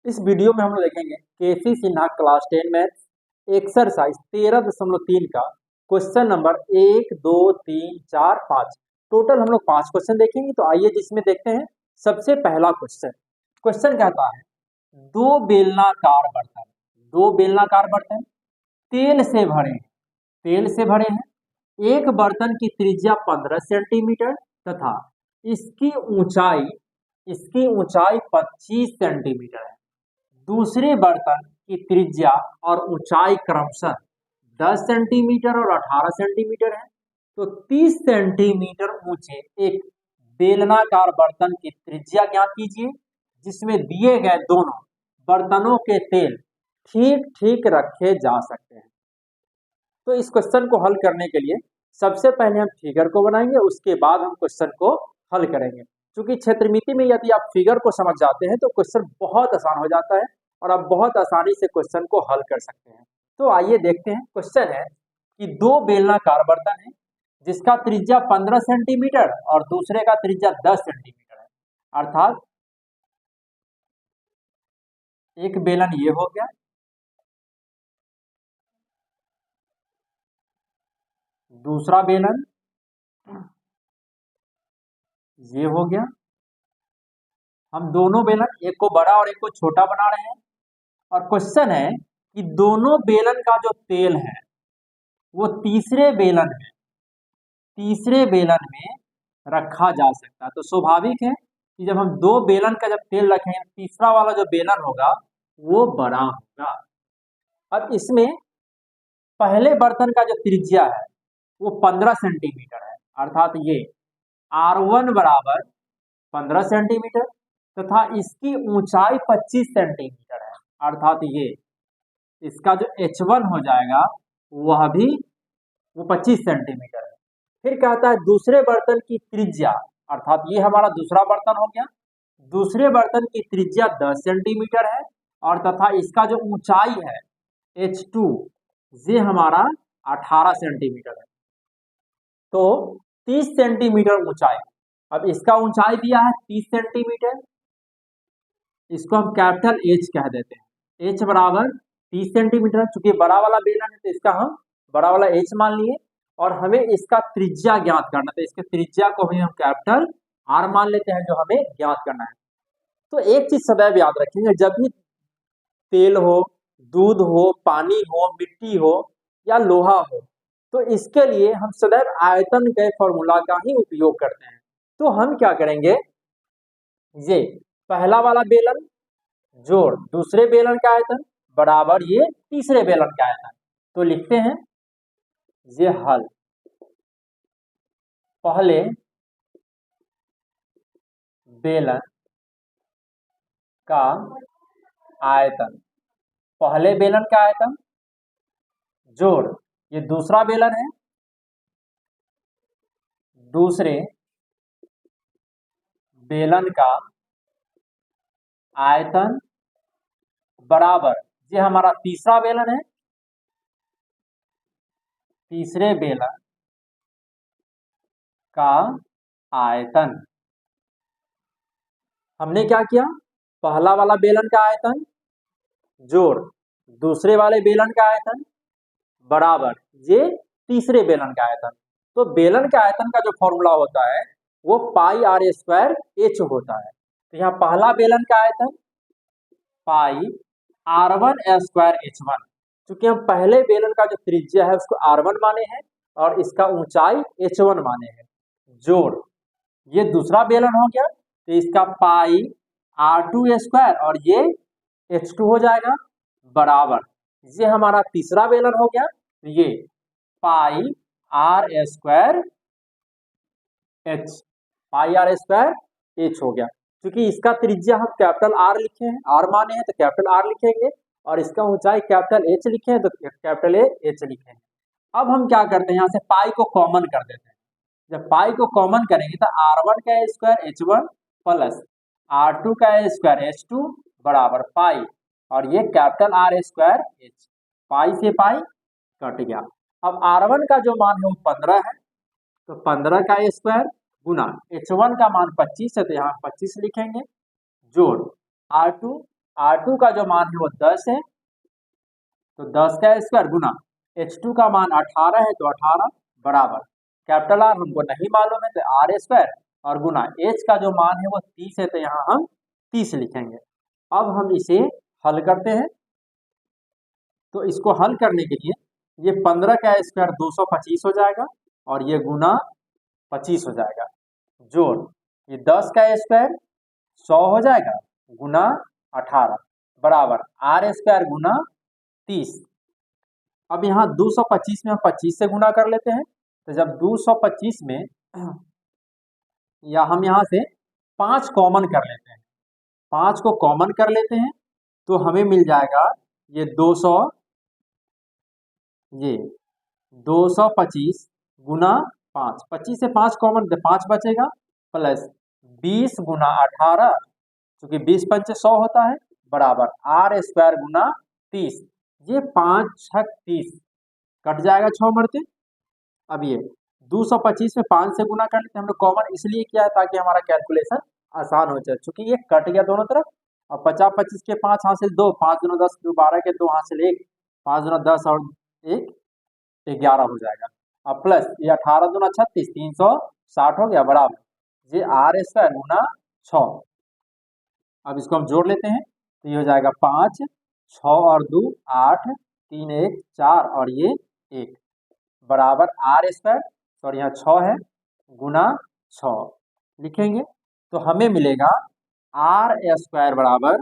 इस वीडियो में हम लोग देखेंगे केसी सिन्हा क्लास 10 मैथ्स एक्सरसाइज 13.3 का क्वेश्चन नंबर 1, 2, 3, 4, 5। टोटल हम लोग 5 क्वेश्चन देखेंगे। तो आइए जिसमें देखते हैं सबसे पहला क्वेश्चन। क्वेश्चन कहता है दो बेलनाकार बर्तन तेल से भरे हैं। एक बर्तन की त्रिज्या 15 सेंटीमीटर तथा इसकी ऊंचाई 25 सेंटीमीटर है। दूसरे बर्तन की त्रिज्या और ऊंचाई क्रमशः 10 सेंटीमीटर और 18 सेंटीमीटर है। तो 30 सेंटीमीटर ऊंचे एक बेलनाकार बर्तन की त्रिज्या ज्ञात कीजिए जिसमें दिए गए दोनों बर्तनों के तेल ठीक ठीक रखे जा सकते हैं। तो इस क्वेश्चन को हल करने के लिए सबसे पहले हम फिगर को बनाएंगे, उसके बाद हम क्वेश्चन को हल करेंगे। क्योंकि क्षेत्रमिति में यदि आप फिगर को समझ जाते हैं तो क्वेश्चन बहुत आसान हो जाता है और आप बहुत आसानी से क्वेश्चन को हल कर सकते हैं। तो आइए देखते हैं। क्वेश्चन है कि दो बेलनाकार बर्तन है जिसका त्रिज्या 15 सेंटीमीटर और दूसरे का त्रिज्या 10 सेंटीमीटर है। अर्थात एक बेलन ये हो गया, दूसरा बेलन ये हो गया। हम दोनों बेलन, एक को बड़ा और एक को छोटा बना रहे हैं। और क्वेश्चन है कि दोनों बेलन का जो तेल है वो तीसरे बेलन में रखा जा सकता है। तो स्वाभाविक है कि जब हम दो बेलन का जब तेल रखेंगे, तीसरा वाला जो बेलन होगा वो बड़ा होगा। अब इसमें पहले बर्तन का जो त्रिज्या है वो 15 सेंटीमीटर है। अर्थात ये R1 बराबर 15 सेंटीमीटर तथा इसकी ऊंचाई 25 सेंटीमीटर है। अर्थात ये इसका जो H1 हो जाएगा वह भी वो 25 सेंटीमीटर है। फिर कहता है दूसरे बर्तन की त्रिज्या, अर्थात ये हमारा दूसरा बर्तन हो गया। दूसरे बर्तन की त्रिज्या 10 सेंटीमीटर है और तथा इसका जो ऊंचाई है H2 ये हमारा 18 सेंटीमीटर है। तो 30 सेंटीमीटर ऊंचाई। अब इसका ऊंचाई दिया है 30 सेंटीमीटर, इसको हम कैपिटल H कह देते हैं। H बराबर 30 सेंटीमीटर। चूंकि बड़ा वाला बेलन है तो इसका हम बड़ा वाला H मान लिए और हमें इसका त्रिज्या ज्ञात करना था। इसके त्रिज्या को भी हम कैपिटल R मान लेते हैं जो हमें ज्ञात करना है। तो एक चीज सदैव याद रखेंगे, जब भी तेल हो, दूध हो, पानी हो, मिट्टी हो या लोहा हो, तो इसके लिए हम सदैव आयतन के फॉर्मूला का ही उपयोग करते हैं। तो हम क्या करेंगे, ये पहला वाला बेलन जोड़ दूसरे बेलन का आयतन बराबर ये तीसरे बेलन का आयतन। तो लिखते हैं ये हल। पहले बेलन का आयतन, पहले बेलन का आयतन जोड़ ये दूसरा बेलन है, दूसरे बेलन का आयतन बराबर ये हमारा तीसरा बेलन है, तीसरे बेलन का आयतन। हमने क्या किया, पहला वाला बेलन का आयतन जोड़ दूसरे वाले बेलन का आयतन बराबर ये तीसरे बेलन का आयतन। तो बेलन के आयतन का जो फॉर्मूला होता है वो पाई आर स्क्वायर H होता है। तो यहाँ पहला बेलन का आयतन पाई R1 स्क्वायर H1। क्योंकि हम पहले बेलन का जो त्रिज्या है उसको R1 माने हैं और इसका ऊंचाई H1 माने हैं, जोड़ ये दूसरा बेलन हो गया तो इसका पाई R2 स्क्वायर और ये H2 हो जाएगा बराबर ये हमारा तीसरा बेलन हो गया, ये pi r square H, pi r square H हो गया। क्योंकि इसका त्रिज्या हम कैपिटल R लिखे हैं, R माने हैं तो कैपिटल R लिखेंगे और इसका ऊंचाई कैपिटल H लिखे हैं तो कैपिटल H लिखेंगे। अब हम क्या करते हैं, यहाँ से पाई को कॉमन कर देते हैं। जब पाई को कॉमन करेंगे तो R1 का स्क्वायर H1 प्लस R2 का स्क्वायर H2 बराबर पाई और ये कैपिटल R स्क्वायर H, पाई से पाई कट गया। अब R1 का जो मान है वो 15 है तो 15 का स्क्वायर गुना H1 का मान 25 है तो यहाँ 25 लिखेंगे, जोड़ R2 R2 का जो मान है वो 10 है, तो 10 का स्क्वायर गुना H2 का मान 18 है, तो 18 बराबर कैपिटल R हमको नहीं मालूम है, तो R स्क्वायर और गुना H का जो मान है वो 30 है, तो यहाँ हम 30 लिखेंगे। अब हम इसे हल करते हैं, तो इसको हल करने के लिए ये 15 का स्क्वायर 225 हो जाएगा और ये गुना 25 हो जाएगा, जोड़ ये 10 का स्क्वायर 100 हो जाएगा गुना 18 बराबर R स्क्वायर गुना 30। अब यहाँ 225 में हम 25 से गुना कर लेते हैं, तो जब 225 में या हम यहाँ से 5 कॉमन कर लेते हैं, 5 को कॉमन कर लेते हैं, तो हमें मिल जाएगा ये 200, ये 225 गुना 5, 25 से 5 कॉमन, 5 बचेगा प्लस 20 गुना 18, क्योंकि 20 पंचे 100 होता है, बराबर R स्क्वायर गुना 30। ये 5 6 30 कट जाएगा 6 मरते। अब ये 225 में 5 से गुना कर लेते हैं, हमने कॉमन इसलिए किया है ताकि हमारा कैलकुलेशन आसान हो जाए, क्योंकि ये कट गया दोनों तरफ। और 50 25 के 5 हासिल 2, 5 दूना 10, 2 12 के 2 हासिल 1, 5 दूना 10 और 1 11 हो जाएगा। अब प्लस ये 18 दूना 36, 360 हो गया बराबर ये R स्क्वायर गुना 6। अब इसको हम जोड़ लेते हैं, तो ये हो जाएगा 5, 6 और 2 8, 3 1 4 और ये 1 बराबर R स्क्वायर, सॉरी यहाँ 6 है, गुना 6 लिखेंगे, तो हमें मिलेगा R स्क्वायर बराबर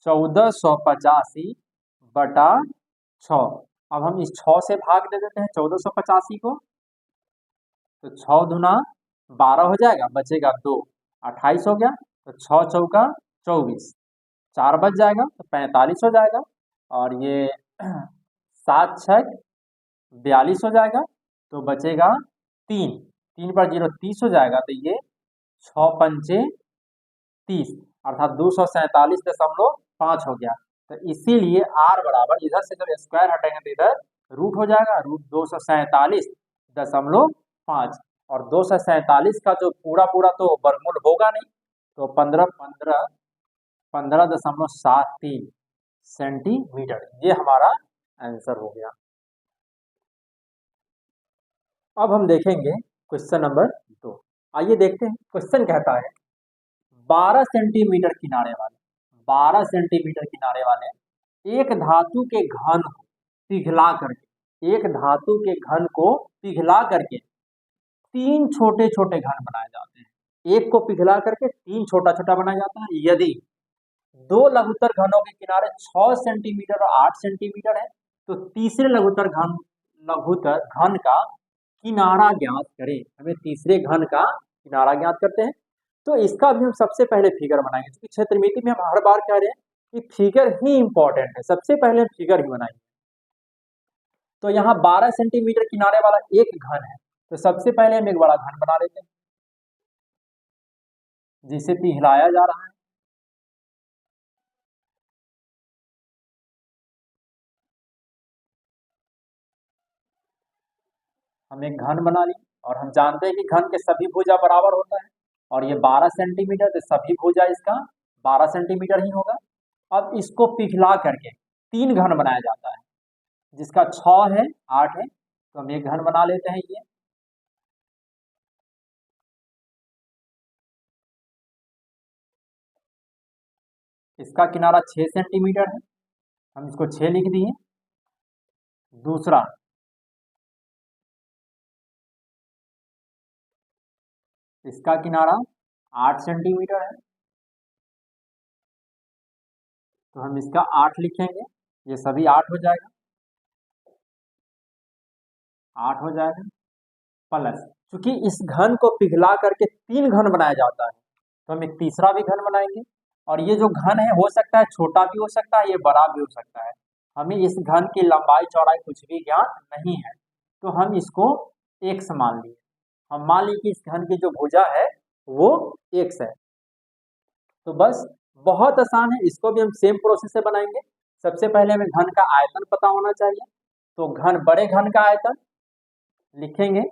1485 बटा 6। अब हम इस 6 से भाग दे देते हैं 1485 को, तो 6 दूना 12 हो जाएगा, बचेगा 2, 28 हो गया, तो 6 चौका 24, 4 बच जाएगा तो 45 हो जाएगा, और ये 7 6 42 हो जाएगा, तो बचेगा 3, 3 पर 0 30 हो जाएगा, तो ये 6 पंचे 30 अर्थात 247.5 हो गया। तो इसीलिए R बराबर, इधर से जब स्क्वायर हटेंगे तो इधर रूट हो जाएगा, रूट 247.5, और 247 का जो पूरा पूरा तो वर्गमूल होगा नहीं, तो 15.73 सेंटीमीटर, ये हमारा आंसर हो गया। अब हम देखेंगे क्वेश्चन नंबर 2। आइए देखते हैं, क्वेश्चन कहता है 12 सेंटीमीटर किनारे वाले, 12 सेंटीमीटर किनारे वाले एक धातु के घन को पिघला करके, एक धातु के घन को पिघला करके 3 छोटे छोटे घन बनाए जाते हैं। एक को पिघला करके 3 छोटा छोटा बनाया जाता है। यदि 2 लघुत्तर घनों के किनारे 6 सेंटीमीटर और 8 सेंटीमीटर है, तो तीसरे लघुत्तर घन का किनारा ज्ञात करें। हमें तीसरे घन का किनारा ज्ञात करते हैं, तो इसका भी हम सबसे पहले फिगर बनाएंगे, क्योंकि क्षेत्रमिति में हम हर बार कह रहे हैं कि फिगर ही इंपॉर्टेंट है, सबसे पहले हम फिगर ही बनाएंगे। तो यहाँ 12 सेंटीमीटर किनारे वाला एक घन है, तो सबसे पहले हम एक बड़ा घन बना लेते हैं जिसे पिघलाया जा रहा है। हम एक घन बना ली, और हम जानते हैं कि घन के सभी भुजा बराबर होता है, और ये 12 सेंटीमीटर, तो सभी भुजा इसका 12 सेंटीमीटर ही होगा। अब इसको पिघला करके 3 घन बनाया जाता है, जिसका 6 है 8 है, तो हम एक घन बना लेते हैं। ये इसका किनारा 6 सेंटीमीटर है, हम इसको 6 लिख दिए। दूसरा इसका किनारा 8 सेंटीमीटर है, तो हम इसका 8 लिखेंगे, ये सभी 8 हो जाएगा, 8 हो जाएगा प्लस, क्योंकि इस घन को पिघला करके 3 घन बनाया जाता है, तो हम एक तीसरा भी घन बनाएंगे। और ये जो घन है हो सकता है छोटा भी हो सकता है, ये बड़ा भी हो सकता है, हमें इस घन की लंबाई चौड़ाई कुछ भी ज्ञात नहीं है, तो हम इसको x मान लिए। हम मान ली कि इस घन की जो भुजा है वो x है, तो बस बहुत आसान है, इसको भी हम सेम प्रोसेस से बनाएंगे। सबसे पहले हमें घन का आयतन पता होना चाहिए, तो घन बड़े घन का आयतन लिखेंगे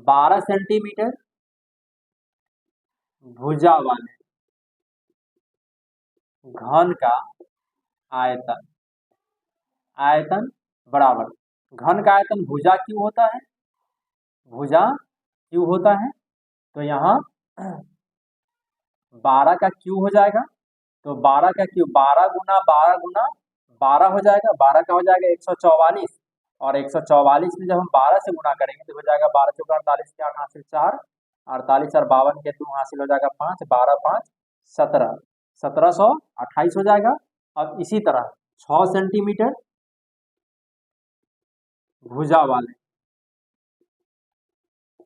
12 सेंटीमीटर भुजा वाले घन का आयतन, आयतन बराबर घन का आयतन भुजा क्यू होता है, भुजा क्यू होता है। तो यहाँ 12 का क्यू हो जाएगा, तो 12 का क्यू 12 गुना 12 हो जाएगा, 12 का हो जाएगा 144, और 144 में जब हम 12 से गुना करेंगे तो हो जाएगा 12 चौका 48 के 8 हासिल 4, 48 और 52 के 2 हासिल हो जाएगा 5, 12 5 17, 1728 हो जाएगा। अब इसी तरह 6 सेंटीमीटर भुजा वाले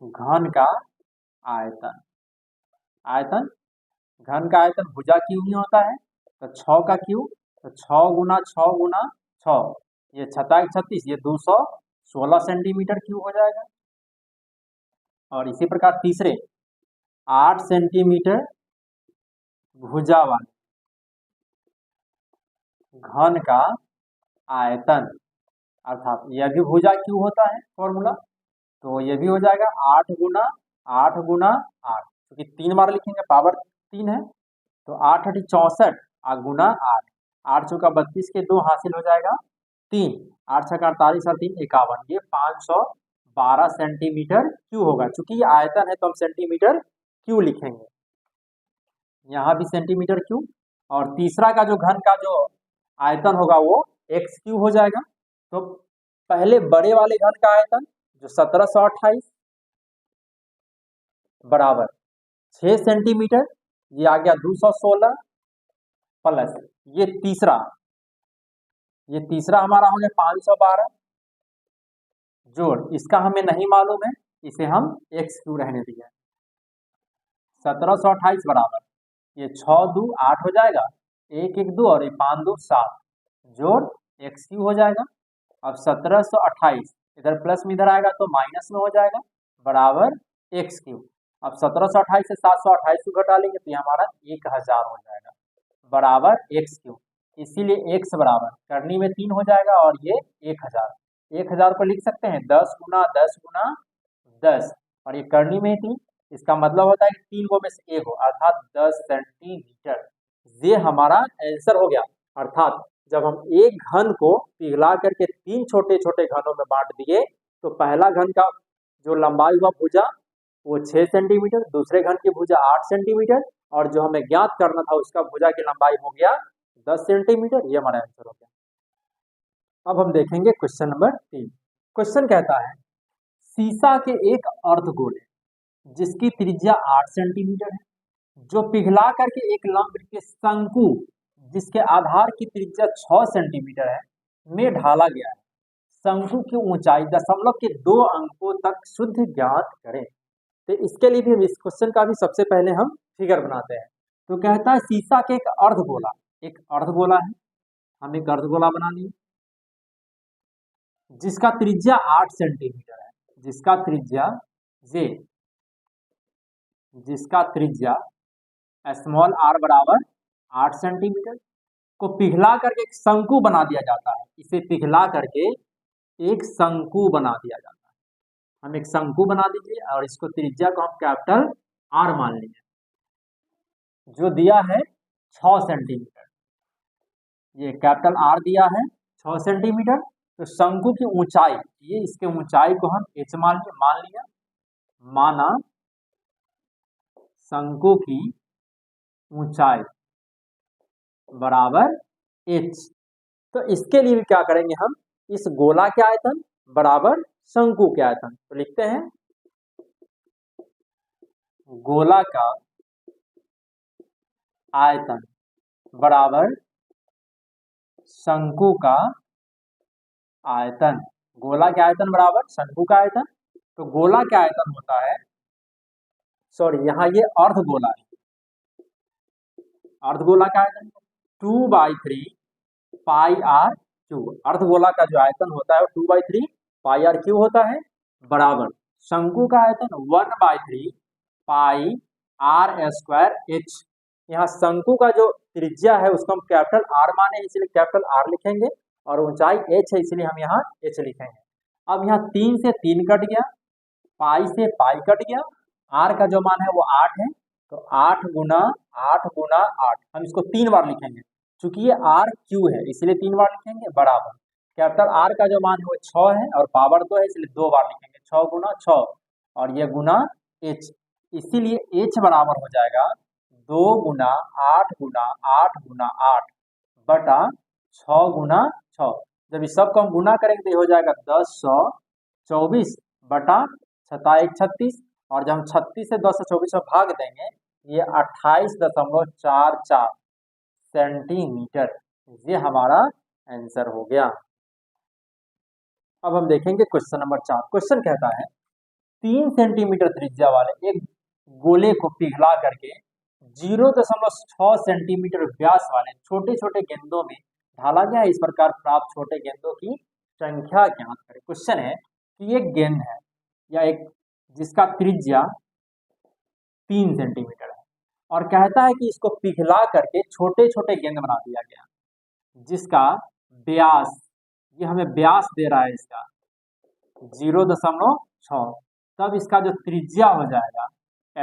घन का आयतन, आयतन घन का आयतन भुजा क्यू ही होता है, तो 6 का क्यू, तो 6 गुना 6, ये 6 36, ये 216 सेंटीमीटर क्यूब हो जाएगा। और इसी प्रकार तीसरे 8 सेंटीमीटर भुजा वाले घन का आयतन, अर्थात यह भी भुजा क्यू होता है फॉर्मूला, तो ये भी हो जाएगा 8 गुना 8 क्योंकि 3 बार लिखेंगे, पावर 3 है, तो 8 8 64 गुना 8, 8 चौका 32 के 2 हासिल हो जाएगा 3, 8 छक्का 48 और 3 51, ये 512 सेंटीमीटर क्यू होगा। चूंकि ये आयतन है तो हम सेंटीमीटर क्यू लिखेंगे, यहाँ भी सेंटीमीटर क्यू। और तीसरा का जो घन का जो आयतन होगा वो एक्स क्यू हो जाएगा। तो पहले बड़े वाले घन का आयतन जो 1728 बराबर 6 सेंटीमीटर, ये आ गया 216 प्लस ये तीसरा हमारा हो गया 512 जोड़, इसका हमें नहीं मालूम है, इसे हम एक्स क्यू रहने दिया। 1728 बराबर ये 6 2 8 हो जाएगा, 1 1 2 और 5 2 7 जोड़ एक्स क्यू हो जाएगा। अब 1728 इधर प्लस में इधर आएगा तो माइनस में हो जाएगा बराबर एक्स क्यू। अब 1728 से 728 को घटा लेंगे तो ये हमारा 1000 हो जाएगा बराबर एक्स क्यू। इसीलिए एक्स बराबर करनी में 3 हो जाएगा और ये 1000 को लिख सकते हैं 10 गुना 10 गुना 10, और ये करनी में 3, इसका मतलब होता है कि 3 गो में से 1 हो, अर्थात 10 सेंटीमीटर। ये हमारा आंसर हो गया। अर्थात जब हम एक घन को पिघला करके 3 छोटे छोटे घनों में बांट दिए तो पहला घन का जो लंबाई हुआ भुजा वो 6 सेंटीमीटर, दूसरे घन की भुजा 8 सेंटीमीटर, और जो हमें ज्ञात करना था उसका भुजा की लंबाई हो गया 10 सेंटीमीटर। ये हमारा आंसर हो गया। अब हम देखेंगे क्वेश्चन नंबर 3। क्वेश्चन कहता है सीसा के एक अर्धगोले जिसकी त्रिज्या 8 सेंटीमीटर है, जो पिघला करके एक लंब के शंकु जिसके आधार की त्रिज्या 6 सेंटीमीटर है में ढाला गया है, शंकु की ऊंचाई दशमलव के 2 अंकों तक शुद्ध ज्ञात करें। तो इसके लिए भी इस क्वेश्चन का भी सबसे पहले हम फिगर बनाते हैं। तो कहता है सीसा के एक अर्धगोला है, हम एक अर्धगोला बना लिए जिसका त्रिज्या 8 सेंटीमीटर है, जिसका त्रिज्या स्मॉल r बराबर 8 सेंटीमीटर को पिघला करके एक शंकु बना दिया जाता है। इसे पिघला करके एक शंकु बना दिया जाता है, हम एक शंकु बना दीजिए और इसको त्रिज्या को हम कैपिटल R मान लीजिए, जो दिया है 6 सेंटीमीटर, ये कैपिटल R दिया है 6 सेंटीमीटर। तो शंकु की ऊंचाई, ये इसके ऊंचाई को हम h मान लिया, माना शंकु की ऊंचाई बराबर h। तो इसके लिए भी क्या करेंगे, हम इस गोला के आयतन बराबर शंकु के आयतन, तो लिखते हैं गोला का आयतन बराबर शंकु का आयतन, गोला के आयतन बराबर शंकु का आयतन। तो गोला के आयतन होता है, यहाँ ये अर्धगोला है, अर्धगोला का आयतन 2/3 पाई आर क्यूब, अर्धगोला का जो आयतन होता है वो 2/3 पाई आर क्यूब होता है बराबर शंकु का आयतन 1/3 पाई आर स्क्वायर एच। यहाँ शंकु का जो त्रिज्या है उसको हम कैपिटल R माने इसलिए कैपिटल R लिखेंगे, और ऊंचाई h है इसलिए हम यहाँ h लिखेंगे। अब यहाँ 3 से 3 कट गया, पाई से पाई कट गया, R का जो मान है वो 8 है, तो 8 गुना 8 हम इसको 3 बार लिखेंगे, चूंकि ये आर क्यू है इसलिए 3 बार लिखेंगे, बराबर कैपिटल आर का जो मान है वो 6 है और पावर 2 है इसलिए 2 बार लिखेंगे, 6 गुना 6 और ये गुना एच, इसीलिए एच बराबर हो जाएगा 2 गुना 8 गुना 8 गुना 8 बटा 6 गुना 6। जब इस सब को हम गुना करेंगे तो ये हो जाएगा 1024 बटा 7 36 और जब हम 36 से 1024 में भाग देंगे ये 28.44 सेंटीमीटर, ये हमारा आंसर हो गया। अब हम देखेंगे क्वेश्चन नंबर 4। क्वेश्चन कहता है 3 सेंटीमीटर त्रिज्या वाले एक गोले को पिघला करके 0.6 सेंटीमीटर व्यास वाले छोटे छोटे गेंदों में ढाला गया है, इस प्रकार प्राप्त छोटे गेंदों की संख्या ज्ञात करें। क्वेश्चन है कि एक गेंद है या एक जिसका त्रिज्या 3 सेंटीमीटर है और कहता है कि इसको पिघला करके छोटे छोटे गेंद बना दिया गया जिसका व्यास, ये हमें व्यास दे रहा है इसका 0.6, तब इसका जो त्रिज्या हो जाएगा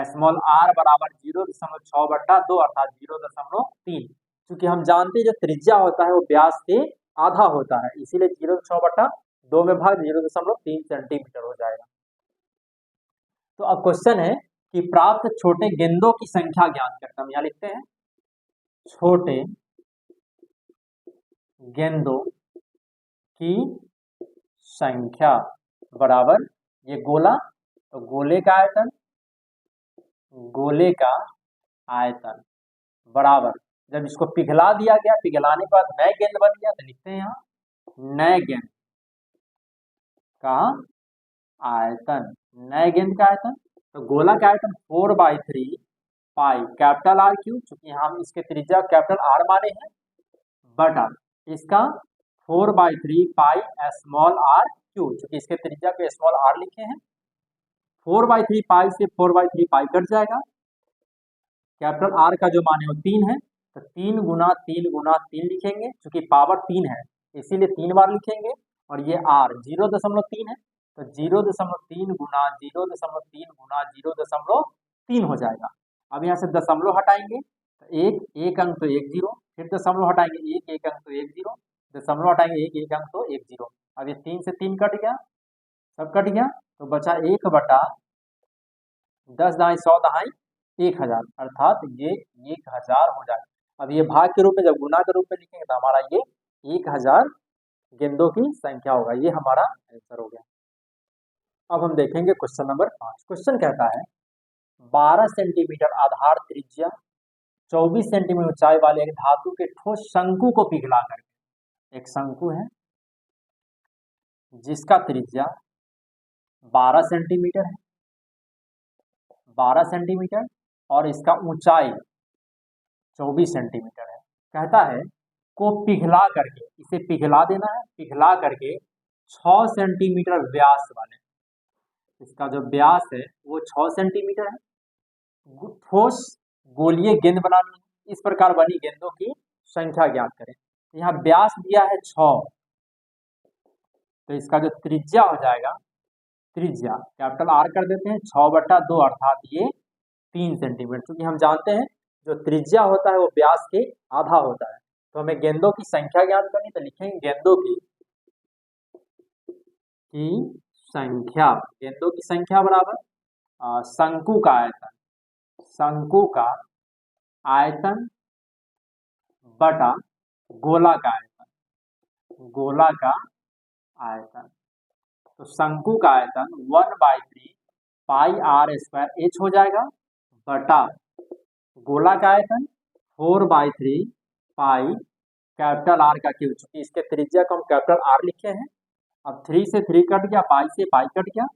स्मॉल आर बराबर 0.6 बटा 2 अर्थात 0.3। क्योंकि हम जानते हैं जो त्रिज्या होता है वो व्यास के आधा होता है, इसीलिए 0.6 बटा 2 में भाग 0.3 सेंटीमीटर हो जाएगा। तो अब क्वेश्चन है कि प्राप्त छोटे गेंदों की संख्या ज्ञात करते, हम यहाँ लिखते हैं छोटे गेंदों की संख्या बराबर ये गोला, तो गोले का आयतन, गोले का आयतन बराबर जब इसको पिघला दिया गया, पिघलाने के बाद नए गेंद बन गया तो लिखते हैं यहाँ नए गेंद का आयतन, नए गेंद का आयतन। तो गोला का आयतन 4/3 पाई कैपिटल आर क्यू, चूंकि हम इसके त्रिज्या कैपिटल आर माने हैं, बटा इसका 4/3 पाई स्मॉल आर क्यू, चूंकि इसके त्रिज्या को स्मॉल आर लिखे हैं। 4/3 पाई से 4/3 पाई कट जाएगा, कैपिटल आर का जो मान है वो 3 है तो 3 गुना 3 गुना 3 लिखेंगे, चूंकि पावर 3 है इसीलिए 3 बार लिखेंगे और ये आर 0.3 है तो 0.3 गुना 0.3 गुना 0.3 हो जाएगा। अब यहाँ से दशमलव हटाएंगे तो एक अंक तो 1 0, फिर दशमलव हटाएंगे एक अंक तो 1 0, दशमलव हटाएंगे एक अंक तो 1 0। अब ये 3 से 3 कट गया, सब कट गया तो बचा 1 बटा 10 दाई 100 दहाई 1000 अर्थात ये 1000 हो जाए। अब ये भाग के रूप में जब गुना के रूप में लिखेंगे तो हमारा ये 1000 गेंदों की संख्या होगा, ये हमारा आंसर हो गया। अब हम देखेंगे क्वेश्चन नंबर 5। क्वेश्चन कहता है 12 सेंटीमीटर आधार त्रिज्या 24 सेंटीमीटर ऊंचाई वाले एक धातु के ठोस शंकु को पिघला करके, एक शंकु है जिसका त्रिज्या 12 सेंटीमीटर है, 12 सेंटीमीटर और इसका ऊंचाई 24 सेंटीमीटर है, कहता है को पिघला करके, इसे पिघला देना है, पिघला करके 6 सेंटीमीटर व्यास वाले, इसका जो व्यास है वो 6 सेंटीमीटर है, ठोस गोलीय गेंद बनानी है, इस प्रकार बनी गेंदों की संख्या ज्ञात करें। यहाँ व्यास दिया है 6 तो इसका जो त्रिज्या हो जाएगा, त्रिज्या कैपिटल आर कर देते हैं 6/2 अर्थात ये 3 सेंटीमीटर, क्योंकि हम जानते हैं जो त्रिज्या होता है वो व्यास के आधा होता है। तो हमें गेंदों की संख्या ज्ञात करनी, तो लिखेंगे गेंदों की संख्या, गेंदों की संख्या बराबर शंकु का आयतन, शंकु का आयतन बटा गोला का आयतन, गोला का आयतन। तो शंकु का आयतन 1/3 पाई आर स्क्वायर एच हो जाएगा बटा गोला का आयतन 4/3 पाई कैपिटल आर का क्यूब, चूंकि इसके त्रिज्या को हम कैपिटल आर लिखे हैं। अब 3 से 3 कट गया, पाई से पाई कट गया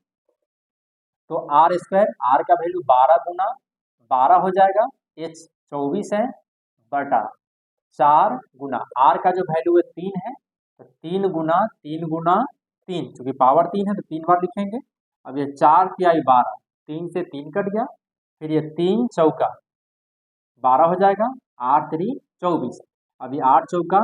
तो आर स्क्वायर, आर का वैल्यू 12 गुना 12 हो जाएगा, एच 24 है बटा 4 गुना आर का जो वैल्यू है 3 है तो 3 गुना 3 गुना 3, चूंकि पावर 3 है तो 3 बार लिखेंगे। अब ये 4 तिहाई 12, 3 से 3 कट गया, फिर ये 3 चौका 12 हो जाएगा, 8 3 24, अभी 8 चौका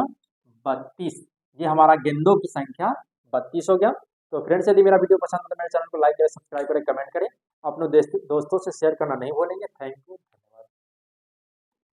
32, ये हमारा गेंदों की संख्या 32 हो गया। तो फ्रेंड्स यदि मेरा वीडियो पसंद है तो मेरे चैनल को लाइक करें, सब्सक्राइब करें, कमेंट करें, अपने दोस्तों से शेयर करना नहीं भूलेंगे। Thank you.